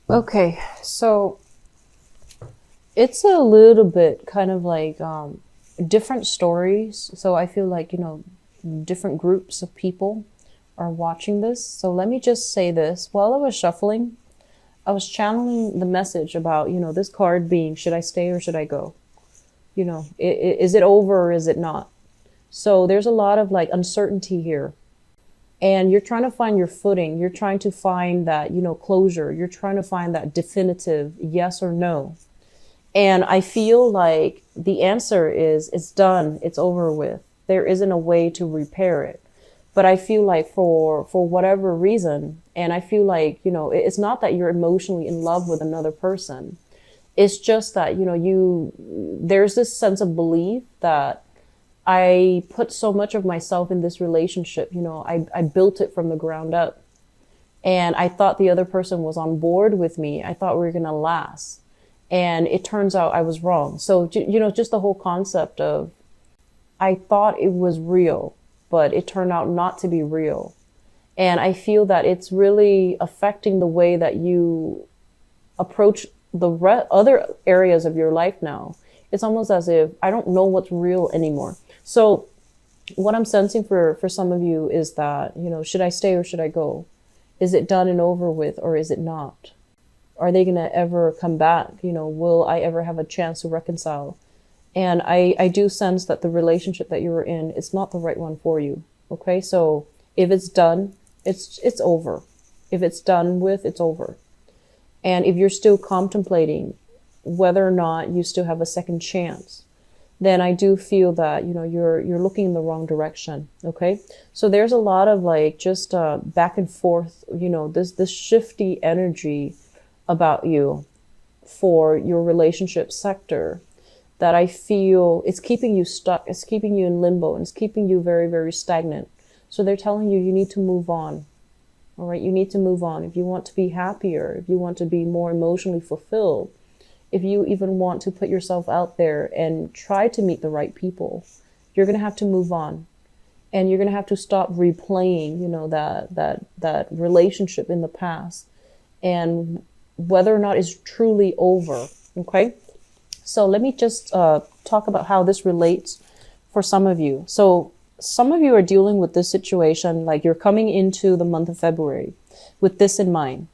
Okay, so it's a little bit kind of like different stories. So I feel like, different groups of people are watching this. So let me just say this. While I was shuffling, I was channeling the message about, this card being, should I stay or should I go? Is it over or is it not? So there's a lot of like uncertainty here. And you're trying to find your footing. You're trying to find that, closure. You're trying to find that definitive yes or no. And I feel like the answer is it's done, it's over with. There isn't a way to repair it. But I feel like for whatever reason, and I feel like, it's not that you're emotionally in love with another person. It's just that, there's this sense of belief that I put so much of myself in this relationship. I built it from the ground up. And I thought the other person was on board with me. I thought we were going to last. And it turns out I was wrong. So, just the whole concept of I thought it was real, but it turned out not to be real. And I feel that it's really affecting the way that you approach the other areas of your life now. It's almost as if I don't know what's real anymore. So what I'm sensing for some of you is that, should I stay or should I go? Is it done and over with, or is it not? Are they going to ever come back? Will I ever have a chance to reconcile? And I do sense that the relationship that you were in is not the right one for you. Okay. So if it's done, it's over. If it's done with, it's over. And if you're still contemplating whether or not you still have a second chance, then I do feel that, you're looking in the wrong direction. Okay. So there's a lot of like, just, back and forth, this shifty energy about you for your relationship sector that I feel it's keeping you stuck. It's keeping you in limbo, and it's keeping you very, very stagnant. So they're telling you need to move on. All right. You need to move on. If you want to be happier, if you want to be more emotionally fulfilled, if you even want to put yourself out there and try to meet the right people, you're going to have to move on. And you're going to have to stop replaying, that relationship in the past, and whether or not it's truly over. Okay. So let me just talk about how this relates for some of you. So some of you are dealing with this situation, like you're coming into the month of February with this in mind.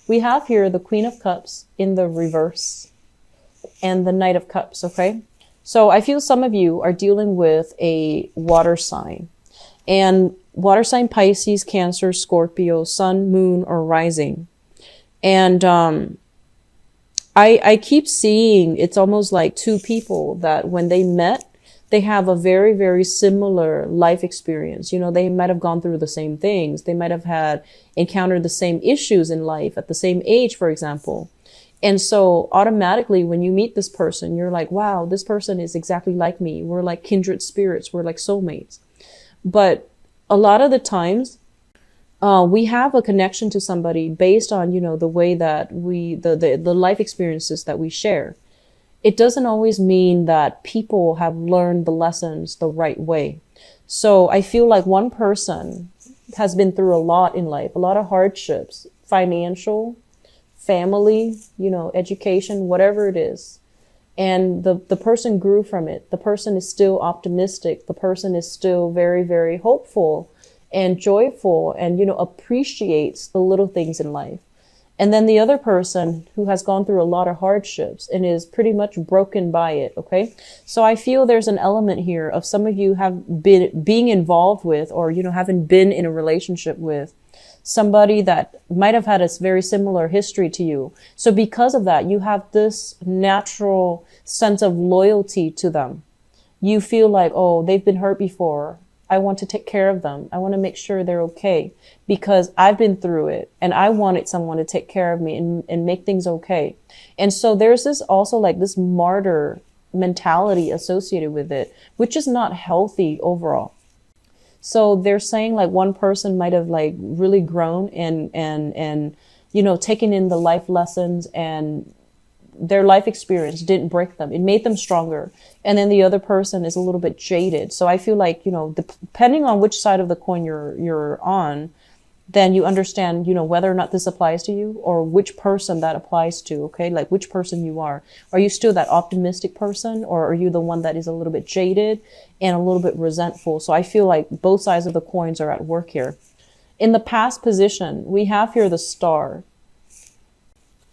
We have here the Queen of Cups in the reverse and the Knight of Cups. Okay. So I feel some of you are dealing with a water sign, and water sign Pisces, Cancer, Scorpio, Sun, Moon, or Rising. And I keep seeing it's almost like two people that when they met, they have a very, very similar life experience. They might have gone through the same things. They might have encountered the same issues in life at the same age, for example. And so automatically when you meet this person, you're like, wow, this person is exactly like me. We're like kindred spirits. We're like soulmates. But a lot of the times, we have a connection to somebody based on, the way that the life experiences that we share. It doesn't always mean that people have learned the lessons the right way. So I feel like one person has been through a lot in life, a lot of hardships, financial, family, education, whatever it is. And the person grew from it. The person is still optimistic. The person is still very, very hopeful and joyful and, appreciates the little things in life. And then the other person who has gone through a lot of hardships and is pretty much broken by it. Okay. So I feel there's an element here of some of you have been being involved with, or, having been in a relationship with somebody that might have had a very similar history to you. So because of that, you have this natural sense of loyalty to them. You feel like, oh, they've been hurt before. I want to take care of them. I want to make sure they're okay because I've been through it and I wanted someone to take care of me and make things okay. And so there's this also like this martyr mentality associated with it, which is not healthy overall. So they're saying like one person might have like really grown and taken in the life lessons, and their life experience didn't break them. It made them stronger. And then the other person is a little bit jaded. So I feel like, depending on which side of the coin you're on, then you understand, whether or not this applies to you or which person that applies to, okay? Like which person you are. Are you still that optimistic person, or are you the one that is a little bit jaded and a little bit resentful? So I feel like both sides of the coins are at work here. In the past position, we have here the Star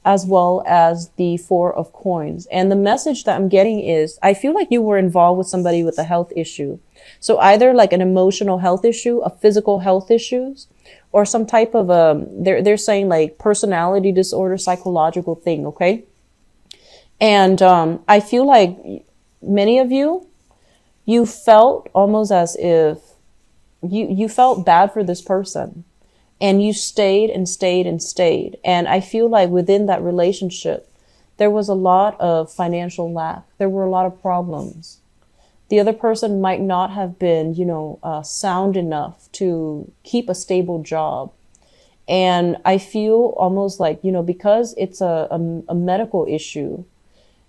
as well as the Four of Coins. And the message that I'm getting is, I feel like you were involved with somebody with a health issue. So either like an emotional health issue, a physical health issues, or some type of they're saying like personality disorder, psychological thing, okay? And I feel like many of you felt almost as if you felt bad for this person, and you stayed and stayed and stayed. And I feel like within that relationship, there was a lot of financial lack. There were a lot of problems. The other person might not have been, sound enough to keep a stable job. And I feel almost like, because it's a medical issue,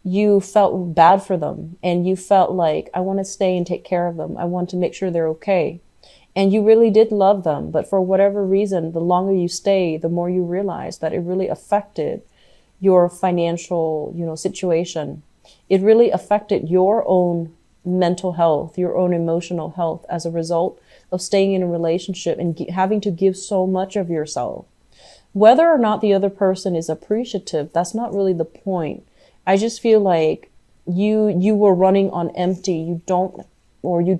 you felt bad for them, and you felt like, I want to stay and take care of them. I want to make sure they're okay. And you really did love them. But for whatever reason, the longer you stay, the more you realize that it really affected your financial, situation. It really affected your own mental health, your own emotional health as a result of staying in a relationship and having to give so much of yourself. Whether or not the other person is appreciative, that's not really the point. I just feel like you were running on empty. You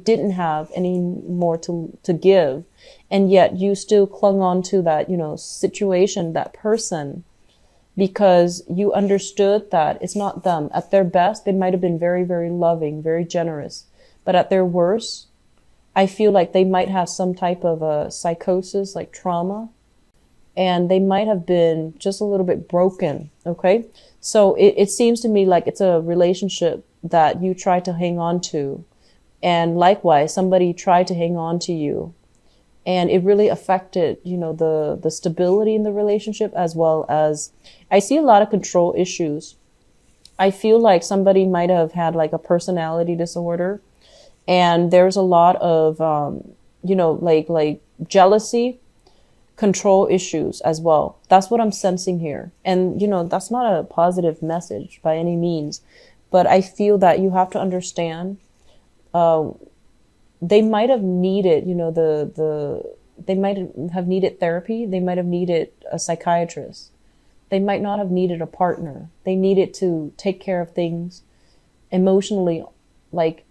didn't have any more to give. And yet you still clung on to that, situation, that person, because you understood that it's not them. At their best, they might have been very, very loving, very generous. But at their worst, I feel like they might have some type of a psychosis, like trauma, and they might have been just a little bit broken, okay? So it seems to me like it's a relationship that you try to hang on to. And likewise, somebody tried to hang on to you. And it really affected, the stability in the relationship, as well as I see a lot of control issues. I feel like somebody might have had like a personality disorder, and there's a lot of, like jealousy, control issues as well. That's what I'm sensing here. And, that's not a positive message by any means, but I feel that you have to understand, they might have needed, they might have needed therapy. They might have needed a psychiatrist. They might not have needed a partner. They needed to take care of things emotionally, like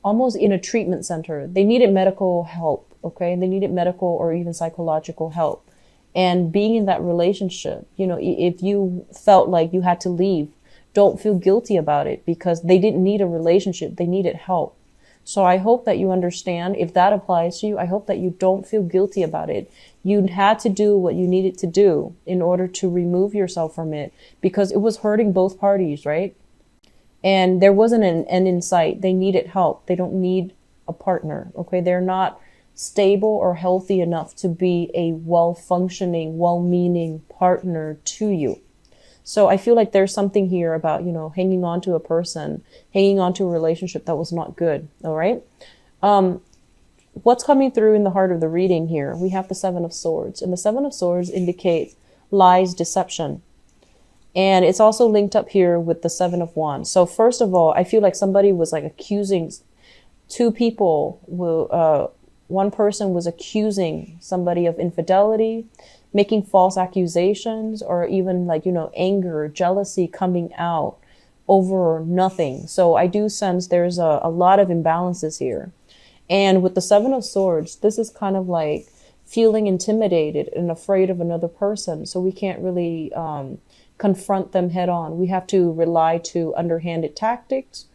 almost in a treatment center. They needed medical help, okay? They needed medical or even psychological help. And being in that relationship, if you felt like you had to leave, don't feel guilty about it, because they didn't need a relationship. They needed help. So I hope that you understand, if that applies to you, I hope that you don't feel guilty about it. You had to do what you needed to do in order to remove yourself from it, because it was hurting both parties, right? And there wasn't an end in sight. They needed help. They don't need a partner, okay? They're not stable or healthy enough to be a well-functioning, well-meaning partner to you. So I feel like there's something here about, hanging on to a person, hanging on to a relationship that was not good. All right. What's coming through in the heart of the reading here? We have the Seven of Swords, and the Seven of Swords indicates lies, deception. And it's also linked up here with the Seven of Wands. So first of all, I feel like somebody was like accusing two people. One person was accusing somebody of infidelity, making false accusations, or even like, anger, jealousy coming out over nothing. So I do sense there's a lot of imbalances here. And with the Seven of Swords, this is kind of like feeling intimidated and afraid of another person. So we can't really confront them head on. We have to rely to underhanded tactics,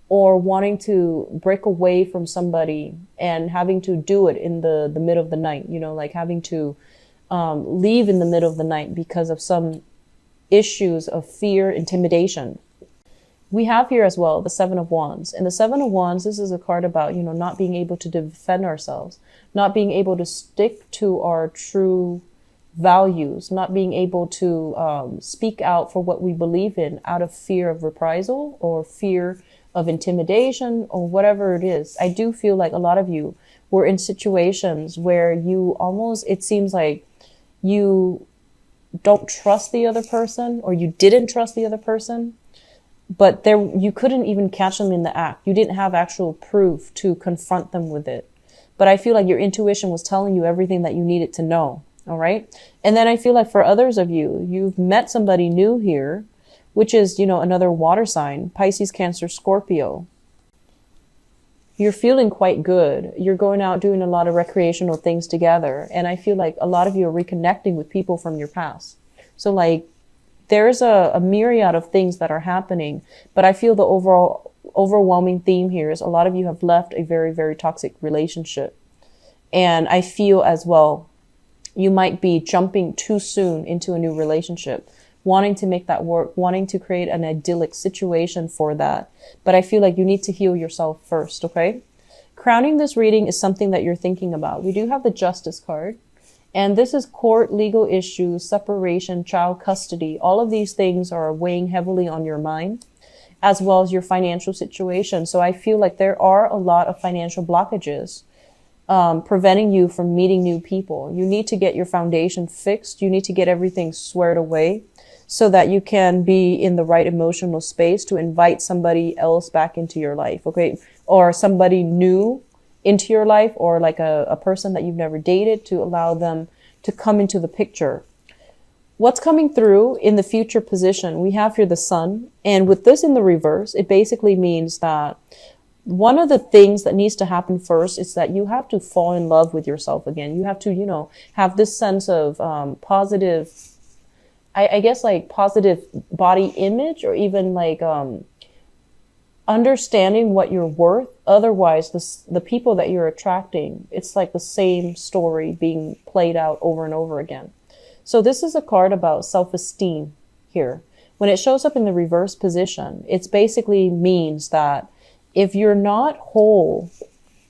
or wanting to break away from somebody and having to do it in the middle of the night, like having to leave in the middle of the night because of some issues of fear, intimidation. We have here as well the Seven of Wands. And the Seven of Wands, this is a card about, not being able to defend ourselves, not being able to stick to our true values, not being able to speak out for what we believe in out of fear of reprisal or fear of intimidation or whatever it is. I do feel like a lot of you were in situations where you almost, it seems like you don't trust the other person, or you didn't trust the other person, but there, you couldn't even catch them in the act. You didn't have actual proof to confront them with it. But I feel like your intuition was telling you everything that you needed to know. All right. And then I feel like for others of you, you've met somebody new here, which is, you know, another water sign, Pisces, Cancer, Scorpio. You're feeling quite good. You're going out doing a lot of recreational things together. And I feel like a lot of you are reconnecting with people from your past. So like there's a myriad of things that are happening, but I feel the overall overwhelming theme here is a lot of you have left a very, very toxic relationship. And I feel as well, you might be jumping too soon into a new relationship, wanting to make that work, wanting to create an idyllic situation for that. But I feel like you need to heal yourself first, okay? Crowning this reading is something that you're thinking about. We do have the Justice card. And this is court, legal issues, separation, child custody. All of these things are weighing heavily on your mind, as well as your financial situation. So I feel like there are a lot of financial blockages preventing you from meeting new people. You need to get your foundation fixed. You need to get everything squared away so that you can be in the right emotional space to invite somebody else back into your life, okay? Or somebody new into your life, or like a person that you've never dated, to allow them to come into the picture. What's coming through in the future position, we have here the Sun. And with this in the reverse, it basically means that one of the things that needs to happen first is that you have to fall in love with yourself again. You have to, you know, have this sense of positive, I guess like positive body image, or even like understanding what you're worth. Otherwise, the people that you're attracting, it's like the same story being played out over and over again. So this is a card about self-esteem here. When it shows up in the reverse position, it basically means that if you're not whole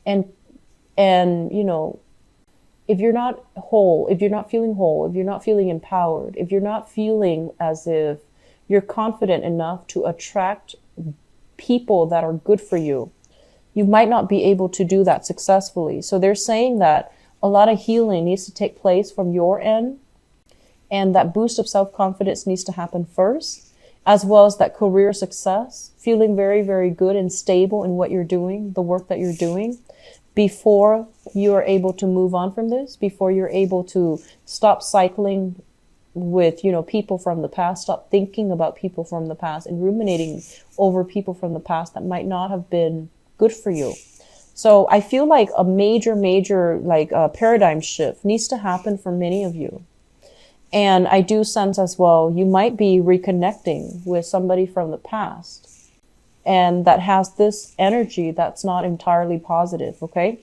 and you know, if you're not whole, if you're not feeling whole, if you're not feeling empowered, if you're not feeling as if you're confident enough to attract people that are good for you, you might not be able to do that successfully. So they're saying that a lot of healing needs to take place from your end, and that boost of self-confidence needs to happen first, as well as that career success, feeling very, very good and stable in what you're doing, the work that you're doing, before you are able to move on from this, before you're able to stop cycling with, you know, people from the past, stop thinking about people from the past and ruminating over people from the past that might not have been good for you. So I feel like a major like paradigm shift needs to happen for many of you. And I do sense as well, you might be reconnecting with somebody from the past, and that has this energy that's not entirely positive, okay?